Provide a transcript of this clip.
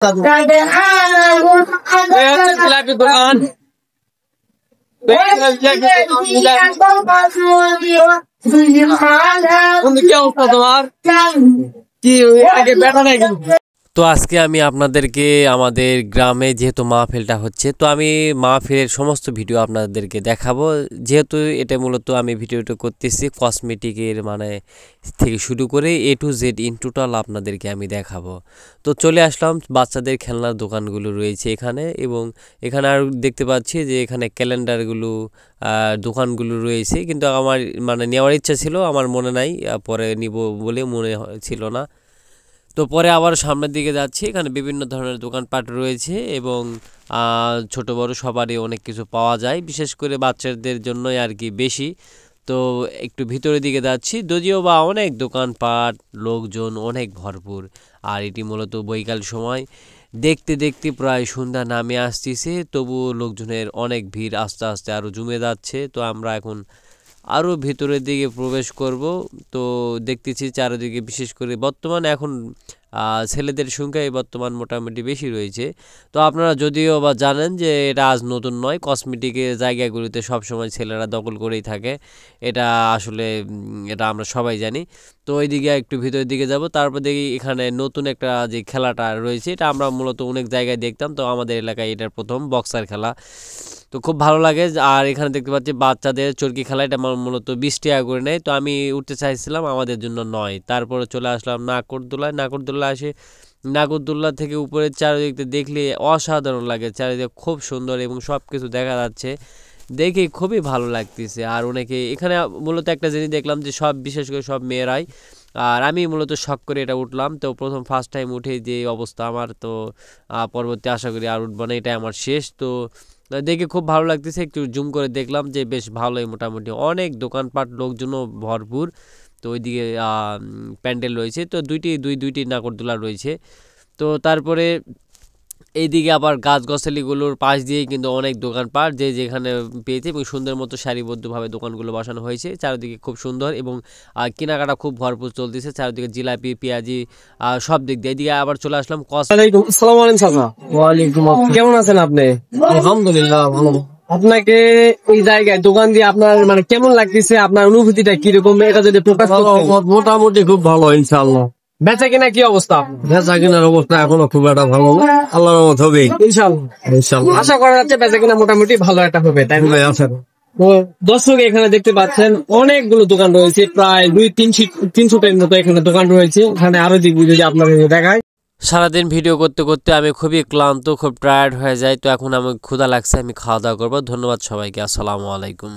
তোমার কি আগে বেটা নাই? তো আজকে আমি আপনাদেরকে আমাদের গ্রামে যেহেতু মাহফিলটা হচ্ছে, তো আমি মাহফিলের সমস্ত ভিডিও আপনাদেরকে দেখাবো। যেহেতু এটা মূলত আমি ভিডিওটা করতেছি কসমেটিকের মানে থেকে শুরু করে A to Z in total আপনাদেরকে আমি দেখাবো। তো চলে আসলাম, বাচ্চাদের খেলনার দোকানগুলো রয়েছে এখানে, এবং এখানে আর দেখতে পাচ্ছি যে এখানে ক্যালেন্ডারগুলো দোকানগুলো রয়েছে, কিন্তু আমার মানে নেওয়ার ইচ্ছা ছিল, আমার মনে নাই, পরে নিব বলে মনে ছিল না। তো পরে আবার সামনের দিকে যাচ্ছি, এখানে বিভিন্ন ধরনের দোকানপাট রয়েছে এবং ছোট বড় সবারই অনেক কিছু পাওয়া যায়, বিশেষ করে বাচ্চাদের জন্যই আর কি বেশি। তো একটু ভিতরের দিকে যাচ্ছি, যদিও বা অনেক দোকানপাট, লোকজন অনেক ভরপুর। আর এটি মূলত বৈকাল সময়, দেখতে দেখতে প্রায় সন্ধ্যা নামে আসতেছে, তবুও লোকজনের অনেক ভিড় আস্তে আস্তে আরও জমে যাচ্ছে। তো আমরা এখন আরও ভিতরের দিকে প্রবেশ করব। তো দেখতেছি চারিদিকে, বিশেষ করে বর্তমানে এখন ছেলেদের সংখ্যাই বর্তমান মোটামুটি বেশি রয়েছে। তো আপনারা যদিও বা জানেন যে এটা আজ নতুন নয়, কসমেটিকের জায়গাগুলিতে সবসময় ছেলেরা দখল করেই থাকে, এটা আসলে এটা আমরা সবাই জানি। তো ওইদিকে একটু ভিতরের দিকে যাব, তারপর দেখি এখানে নতুন একটা যে খেলাটা রয়েছে, এটা আমরা মূলত অনেক জায়গায় দেখতাম, তো আমাদের এলাকায় এটার প্রথম বক্সার খেলা। তো খুব ভালো লাগে। আর এখানে দেখতে পাচ্ছি বাচ্চাদের চরকি খেলা, এটা আমার মূলত 20 টাকা করে নেয়। তো আমি উঠতে চাইছিলাম, আমাদের জন্য নয়। তারপরে চলে আসলাম নাগরদোলায়। নাগরদোলা আসে, নাগরদোল্লা থেকে উপরে চারিদিকে দেখলে অসাধারণ লাগে, চারিদিকে খুব সুন্দর এবং সব কিছু দেখা যাচ্ছে, দেখে খুবই ভালো লাগতেছে। আর অনেকে এখানে মূলত একটা জিনিস দেখলাম যে সব, বিশেষ করে সব মেয়েরাই, আর আমি মূলত শখ করে এটা উঠলাম। তো প্রথম ফার্স্ট টাইম উঠে যে অবস্থা আমার, তো পরবর্তী আশা করি আর উঠবো না, এটাই আমার শেষ। তো দেখে খুব ভালো লাগতেছে, একটু জুম করে দেখলাম যে বেশ ভালোই, মোটামুটি অনেক দোকানপাট, লোকজনও ভরপুর। তো ওইদিকে প্যান্ডেল রয়েছে, তো দুইটি নাগরদোলা রয়েছে। তো তারপরে এইদিকে আবার গাছগাছালিগুলোর পাশ দিয়ে কিন্তু অনেক দোকানপাট, যে যেখানে পেয়েছে, এবং সুন্দর মতো সারিবদ্ধভাবে দোকানগুলো বসানো হয়েছে, চারিদিকে খুব সুন্দর, এবং কেনাকাটা খুব ভরপুর চলতেছে, চারিদিকে জিলাপি, পেঁয়াজি, সব দিক দিয়ে। এদিকে আবার চলে আসলাম আসসালামু আলাইকুম চাচা। ওয়ালাইকুম আসসালাম, কেমন আছেন আপনি? আলহামদুলিল্লাহ ভালো। আপনাকে ওই জায়গায় দোকান দিয়ে আপনার মানে কেমন লাগতেছে, আপনার অনুভূতিটা কিরকম, এটা যদি প্রকাশ করতেন। মোটামুটি খুব ভালো, ইনশাআল্লাহ। বেচা কিনা কি অবস্থা? বেচা কিনার অবস্থা এখনো খুব একটা ভালো না, আল্লাহর রহমত হবে ইনশাআল্লাহ। ইনশাআল্লাহ আশা করা যাচ্ছে বেচা কিনা মোটামুটি ভালো একটা হবে, তাই না? আশা করি। তো দর্শক, এখানে দেখতে পাচ্ছেন অনেকগুলো দোকান রয়েছে, প্রায় 200-300টার মতো এখানে দোকান রয়েছে। এখানে আরো দিকগুলো যদি আপনাদের দেখায়। সারাদিন ভিডিও করতে করতে আমি খুবই ক্লান্ত, খুব টায়ার্ড হয়ে যাই। তো এখন আমি ক্ষুধা লাগছে, আমি খাওয়া দাওয়া করবো। ধন্যবাদ সবাইকে, আসসালামু আলাইকুম।